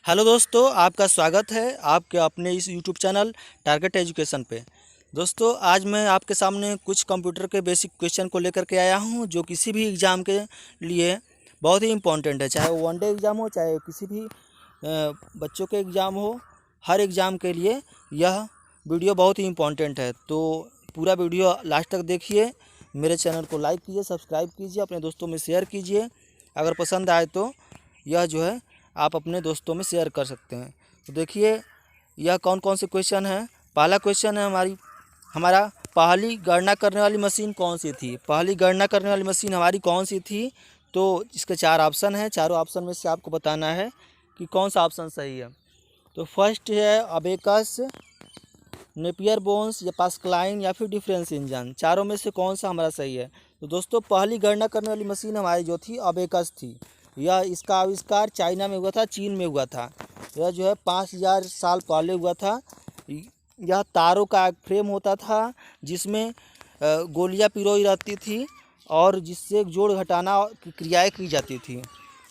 Hello दोस्तों, आपका स्वागत है आपके अपने इस यूट्यूब चैनल टारगेट एजुकेशन पे। दोस्तों, आज मैं आपके सामने कुछ कंप्यूटर के बेसिक क्वेश्चन को लेकर के आया हूं, जो किसी भी एग्ज़ाम के लिए बहुत ही इम्पोर्टेंट है। चाहे वो वनडे एग्ज़ाम हो, चाहे किसी भी बच्चों के एग्ज़ाम हो, हर एग्ज़ाम के लिए यह वीडियो बहुत ही इम्पोर्टेंट है। तो पूरा वीडियो लास्ट तक देखिए। मेरे चैनल को लाइक कीजिए, सब्सक्राइब कीजिए, अपने दोस्तों में शेयर कीजिए। अगर पसंद आए तो यह जो है आप अपने दोस्तों में शेयर कर सकते हैं। तो देखिए यह कौन कौन से क्वेश्चन हैं। पहला क्वेश्चन है हमारा पहली गणना करने वाली मशीन कौन सी थी। पहली गणना करने वाली मशीन हमारी कौन सी थी। तो इसके चार ऑप्शन हैं। चारों ऑप्शन में से आपको बताना है कि कौन सा ऑप्शन सही है। तो फर्स्ट है अबेकस, नेपियर बोन्स या पास्कलाइन या फिर डिफरेंस इंजन। चारों में से कौन सा हमारा सही है। तो दोस्तों, पहली गणना करने वाली मशीन हमारी जो थी अबेकस थी। यह इसका आविष्कार चाइना में हुआ था, चीन में हुआ था। यह जो है 5000 साल पहले हुआ था। यह तारों का एक फ्रेम होता था जिसमें गोलियां पिरोई रहती थी और जिससे जोड़ घटाना की क्रियाएँ की जाती थी।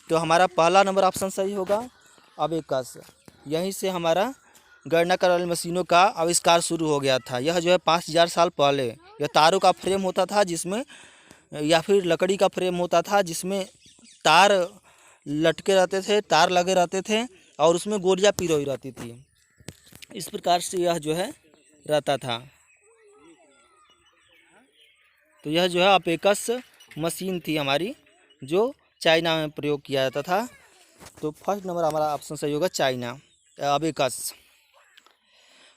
तो हमारा पहला नंबर ऑप्शन सही होगा, अबेकस। यहीं से हमारा गणना करने वाली मशीनों का आविष्कार शुरू हो गया था। यह जो है 5000 साल पहले। यह तारों का फ्रेम होता था जिसमें, या फिर लकड़ी का फ्रेम होता था जिसमें तार लटके रहते थे, तार लगे रहते थे और उसमें गोलियां पिरोई रहती थी। इस प्रकार से यह जो है रहता था। तो यह जो है अबेकस मशीन थी हमारी, जो चाइना में प्रयोग किया जाता था। तो फर्स्ट नंबर हमारा ऑप्शन सही होगा, चाइना, अबेकस।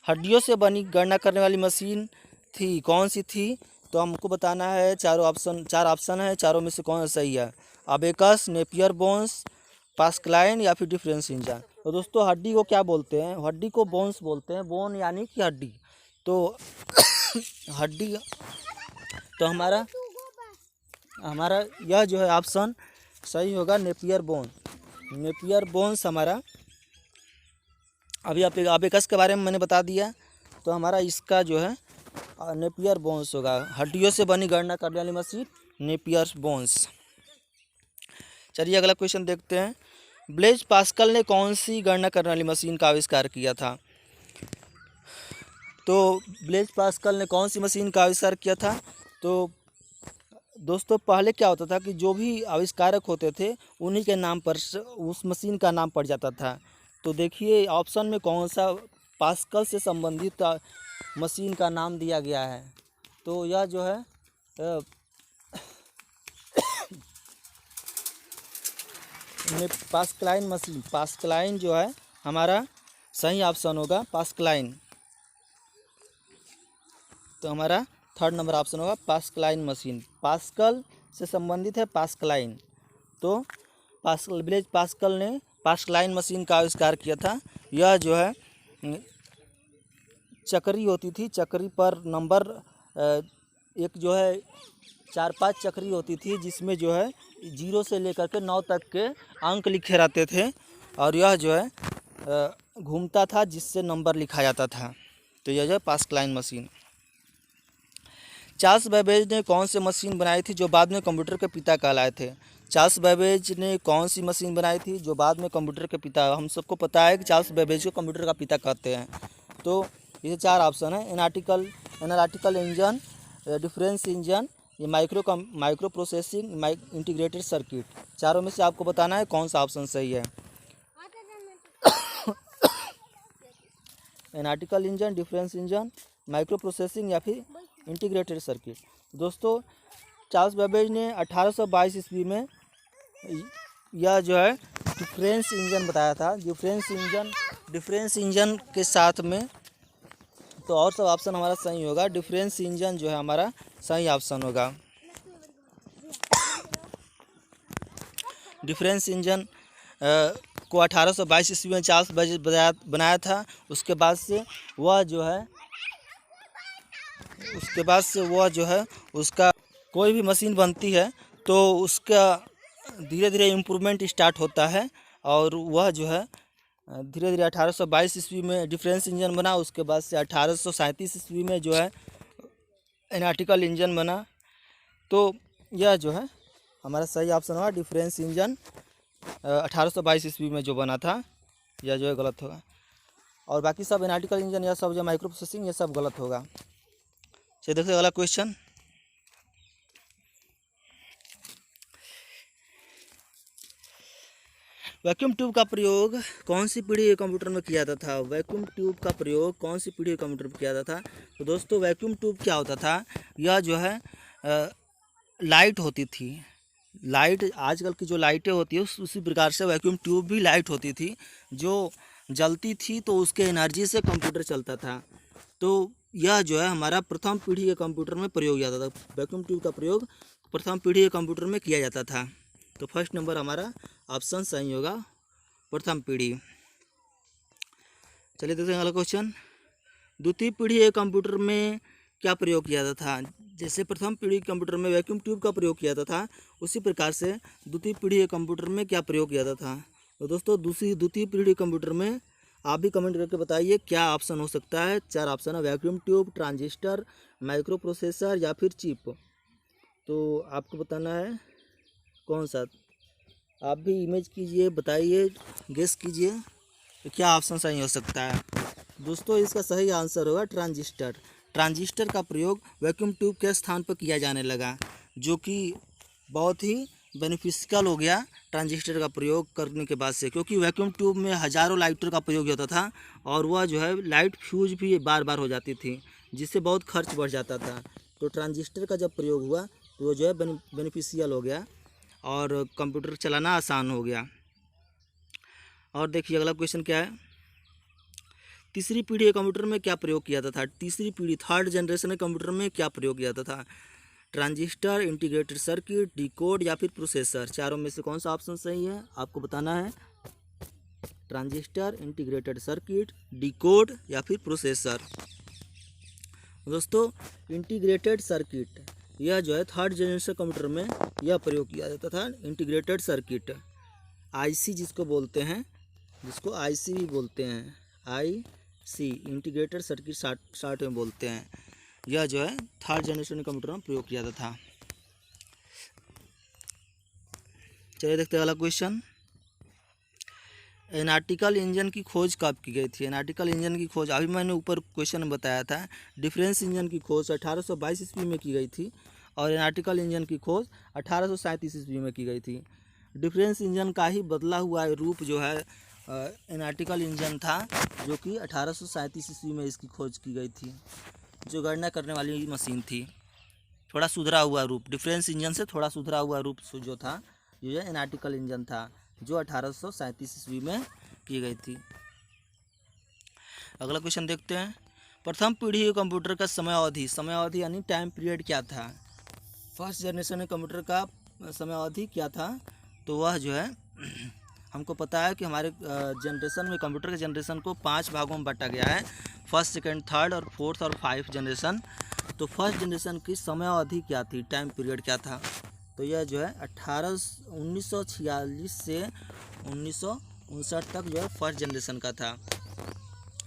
हड्डियों से बनी गणना करने वाली मशीन थी कौन सी थी। तो हमको बताना है। चार ऑप्शन है, चारों में से कौन सा सही है। अबेकस, नेपियर बोन्स, पास्कलाइन या फिर डिफरेंस इंजन। तो दोस्तों, हड्डी को क्या बोलते हैं। हड्डी को बोन्स बोलते हैं। बोन यानी कि हड्डी। तो हड्डी, तो हमारा हमारा यह जो है ऑप्शन सही होगा, नेपियर बोन। नेपियर बोन्स हमारा, अभी अबेकस के बारे में मैंने बता दिया। तो हमारा इसका जो है नेपियर बोन्स होगा। हड्डियों से बनी गणना करने वाली मशीन नेपियर बोन्स। चलिए अगला क्वेश्चन देखते हैं। ब्लेज पास्कल ने कौन सी गणना करने वाली मशीन का आविष्कार किया था। तो ब्लेज पास्कल ने कौन सी मशीन का आविष्कार किया था। तो दोस्तों, पहले क्या होता था कि जो भी आविष्कारक होते थे उन्हीं के नाम पर उस मशीन का नाम पड़ जाता था। तो देखिए ऑप्शन में कौन सा पास्कल से संबंधित मशीन का नाम दिया गया है। तो यह जो है पास्कलाइन मशीन, पास्कलाइन जो है हमारा सही ऑप्शन होगा, पास्कलाइन। तो हमारा थर्ड नंबर ऑप्शन होगा, पास्कलाइन मशीन। पास्कल से संबंधित है पास्कलाइन। तो ब्लेज पास्कल ने पास्कलाइन मशीन का आविष्कार किया था। यह जो है चक्री होती थी। चक्री पर नंबर एक जो है 4-5 चक्री होती थी जिसमें जो है 0 से लेकर के 9 तक के अंक लिखे रहते थे और यह जो है घूमता था जिससे नंबर लिखा जाता था। तो यह जो है पास्कलाइन मशीन। चार्ल्स बेबेज ने कौन सी मशीन बनाई थी जो बाद में कंप्यूटर के पिता कहलाए थे। चार्ल्स बेबेज ने कौन सी मशीन बनाई थी जो बाद में कंप्यूटर के पिता, हम सबको पता है कि चार्ल्स बेबेज को कंप्यूटर का पिता कहते हैं। तो ये चार ऑप्शन है, एनालिटिकल इंजन, डिफरेंस इंजन, ये माइक्रो प्रोसेसिंग, इंटीग्रेटेड सर्किट। चारों में से आपको बताना है कौन सा ऑप्शन सही है। Analytical engine, difference engine, micro processing या फिर इंटीग्रेटेड सर्किट। दोस्तों, चार्ल्स बेबेज ने 1822 ईस्वी में यह जो है डिफरेंस इंजन बताया था। डिफरेंस इंजन के साथ में, तो और सब ऑप्शन हमारा सही होगा। डिफरेंस इंजन जो है हमारा सही ऑप्शन होगा। डिफरेंस इंजन को 1822 ईस्वी में चार्ल्स बेबेज बनाया था। उसके बाद से वह जो है उसका कोई भी मशीन बनती है तो उसका धीरे धीरे इम्प्रूवमेंट स्टार्ट होता है और वह जो है धीरे धीरे 1822 ईस्वी में डिफरेंस इंजन बना। उसके बाद से 1837 ईस्वी में जो है एनालिटिकल इंजन बना। तो यह जो है हमारा सही ऑप्शन हुआ, डिफरेंस इंजन 1822 ईस्वी में जो बना था यह जो है गलत होगा। और बाकी सब एनालिटिकल इंजन या सब जो माइक्रो प्रोसेसिंग ये सब गलत होगा। चलिए देखते हैं अगला क्वेश्चन। वैक्यूम ट्यूब का प्रयोग कौन सी पीढ़ी के कंप्यूटर में किया जाता था? वैक्यूम ट्यूब का प्रयोग कौन सी पीढ़ी के कंप्यूटर में किया जाता था? तो दोस्तों वैक्यूम ट्यूब क्या होता था, यह जो है लाइट होती थी। लाइट आजकल की जो लाइटें होती है उसी प्रकार से वैक्यूम ट्यूब भी लाइट होती थी, जो जलती थी तो उसके एनर्जी से कंप्यूटर चलता था। तो यह जो है हमारा प्रथम पीढ़ी के कंप्यूटर में प्रयोग किया जाता था। वैक्यूम ट्यूब का प्रयोग प्रथम पीढ़ी के कंप्यूटर में किया जाता था। तो फर्स्ट नंबर हमारा ऑप्शन सही होगा, प्रथम पीढ़ी। चलिए देखते हैं अगला क्वेश्चन। द्वितीय पीढ़ी के कंप्यूटर में क्या प्रयोग किया जाता था? जैसे प्रथम पीढ़ी के कंप्यूटर में वैक्यूम ट्यूब का प्रयोग किया जाता था, उसी प्रकार से द्वितीय पीढ़ी के कंप्यूटर में क्या प्रयोग किया जाता था? तो दोस्तों द्वितीय पीढ़ी के कंप्यूटर में आप भी कमेंट करके बताइए क्या ऑप्शन हो सकता है। 4 ऑप्शन है, vacuum tube, transistor, micro processor या फिर चिप। तो आपको बताना है कौन सा। आप भी इमेज कीजिए, बताइए, गेस कीजिए तो क्या ऑप्शन सही हो सकता है। दोस्तों इसका सही आंसर होगा ट्रांजिस्टर। ट्रांजिस्टर का प्रयोग वैक्यूम ट्यूब के स्थान पर किया जाने लगा, जो कि बहुत ही बेनिफिशियल हो गया ट्रांजिस्टर का प्रयोग करने के बाद से, क्योंकि वैक्यूम ट्यूब में हज़ारों लाइटर का प्रयोग होता था और वह जो है लाइट फ्यूज भी बार बार हो जाती थी, जिससे बहुत खर्च बढ़ जाता था। तो ट्रांजिस्टर का जब प्रयोग हुआ तो वो जो है बेनिफिशियल हो गया और कंप्यूटर चलाना आसान हो गया। और देखिए अगला क्वेश्चन क्या है। तीसरी पीढ़ी के कंप्यूटर में क्या प्रयोग किया जाता था? तीसरी पीढ़ी, थर्ड जनरेशन के कंप्यूटर में क्या प्रयोग किया जाता था? ट्रांजिस्टर, इंटीग्रेटेड सर्किट, डिकोड या फिर प्रोसेसर। चारों में से कौन सा ऑप्शन सही है आपको बताना है। ट्रांजिस्टर, इंटीग्रेटेड सर्किट, डिकोड या फिर प्रोसेसर। दोस्तों इंटीग्रेटेड सर्किट, यह जो है थर्ड जनरेशन कंप्यूटर में यह प्रयोग किया जाता था। इंटीग्रेटेड सर्किट, आईसी जिसको बोलते हैं, जिसको आईसी भी बोलते हैं, आईसी इंटीग्रेटेड सर्किट शार्ट में बोलते हैं। यह जो है थर्ड जनरेशन कंप्यूटर में प्रयोग किया जाता था। चलिए देखते हैं अगला क्वेश्चन। एनालिटिकल इंजन की खोज कब की गई थी? एनालिटिकल इंजन की खोज अभी मैंने ऊपर क्वेश्चन में बताया था। डिफरेंस इंजन की खोज 1822 ईस्वी में की गई थी और एनालिटिकल इंजन की खोज 1837 ईस्वी में की गई थी। डिफरेंस इंजन का ही बदला हुआ रूप जो है एनालिटिकल इंजन था, जो कि 1837 ईस्वी में इसकी खोज की गई थी, जो गणना करने वाली मशीन थी। थोड़ा सुधरा हुआ रूप, डिफरेंस इंजन से थोड़ा सुधरा हुआ रूप जो था ये एनालिटिकल इंजन था, जो 1837 ईस्वी में की गई थी। अगला क्वेश्चन देखते हैं। प्रथम पीढ़ी के कंप्यूटर का समय अवधि यानी टाइम पीरियड क्या था? फर्स्ट जनरेशन कंप्यूटर का समय अवधि क्या था? तो वह जो है हमको पता है कि हमारे जनरेशन में, कंप्यूटर के जनरेशन को 5 भागों में बांटा गया है, फर्स्ट, सेकंड, थर्ड और फोर्थ और 5 जनरेशन। तो फर्स्ट जनरेशन की समय अवधि क्या थी, टाइम पीरियड क्या था? तो यह जो है 1946 से 1959 तक जो है फर्स्ट जनरेशन का था।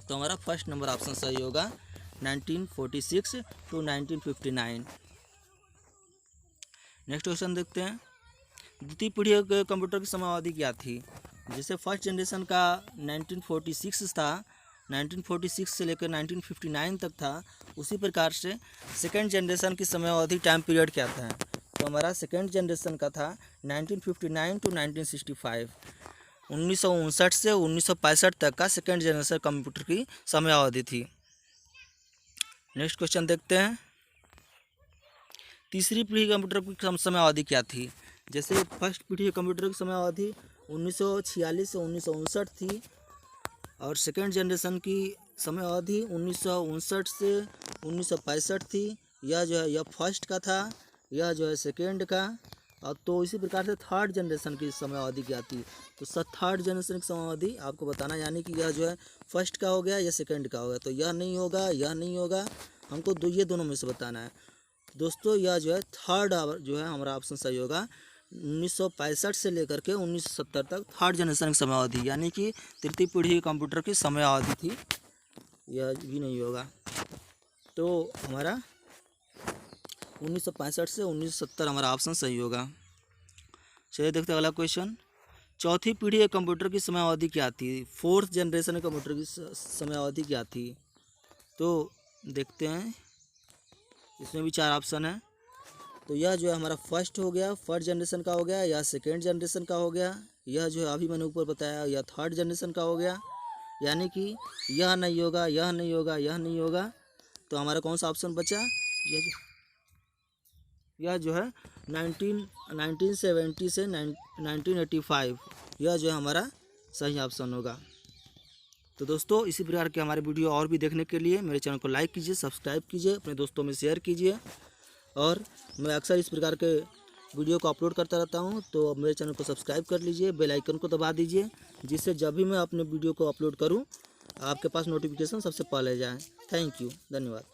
तो हमारा फर्स्ट नंबर ऑप्शन सही होगा, 1946 टू 1959। नेक्स्ट क्वेश्चन देखते हैं। द्वितीय पीढ़ी के कंप्यूटर की समय अवधि क्या थी? जैसे फर्स्ट जनरेशन का 1946 था, 1946 से लेकर 1959 तक था, उसी प्रकार से सेकेंड जनरेशन की समय अवधि टाइम पीरियड क्या था? तो हमारा सेकेंड जनरेशन का था 1959 टू 1965, 1959 से 1965 तक का सेकेंड जनरेशन कंप्यूटर की समय अवधि थी। नेक्स्ट क्वेश्चन देखते हैं। तीसरी पीढ़ी कंप्यूटर की समय अवधि क्या थी? जैसे फर्स्ट पीढ़ी के कंप्यूटर की समय अवधि 1946 से 1959 थी और सेकेंड जनरेशन की समय अवधि 1959 से 1965 थी। यह जो है यह फर्स्ट का था, यह जो है सेकेंड का। अब तो इसी प्रकार से थर्ड जनरेशन की समय अवधि क्या थी? तो थर्ड जनरेशन की समय अवधि आपको बताना, यानी कि यह जो है फर्स्ट का हो गया या सेकेंड का हो गया। तो यह नहीं होगा, यह नहीं होगा, हमको ये दोनों में से बताना है। दोस्तों यह जो है थर्ड जो है हमारा ऑप्शन सही होगा। 1965 से लेकर के 1970 तक थर्ड जनरेशन की समय अवधि, यानी कि तृतीय पीढ़ी कंप्यूटर की समय अवधि थी। यह भी नहीं होगा, तो हमारा 1965 से 1970 हमारा ऑप्शन सही होगा। चलिए देखते हैं अगला क्वेश्चन। चौथी पीढ़ी के कंप्यूटर की समयावधि क्या थी? फोर्थ जनरेशन के कंप्यूटर की समयावधि क्या थी? तो देखते हैं, इसमें भी 4 ऑप्शन है। तो यह जो है हमारा फर्स्ट जनरेशन का हो गया, या सेकेंड जनरेशन का हो गया, यह जो है अभी मैंने ऊपर बताया या थर्ड जनरेशन का हो गया। यानी कि यह नहीं होगा, यह नहीं होगा, यह नहीं होगा। तो हमारा कौन सा ऑप्शन बचा? यह जो है 1970 से 1985, यह जो है हमारा सही ऑप्शन होगा। तो दोस्तों, इसी प्रकार के हमारे वीडियो और भी देखने के लिए मेरे चैनल को लाइक कीजिए, सब्सक्राइब कीजिए, अपने दोस्तों में शेयर कीजिए। और मैं अक्सर इस प्रकार के वीडियो को अपलोड करता रहता हूं, तो मेरे चैनल को सब्सक्राइब कर लीजिए, बेल आइकन को दबा दीजिए, जिससे जब भी मैं अपने वीडियो को अपलोड करूं आपके पास नोटिफिकेशन सबसे पहले जाए। थैंक यू, धन्यवाद।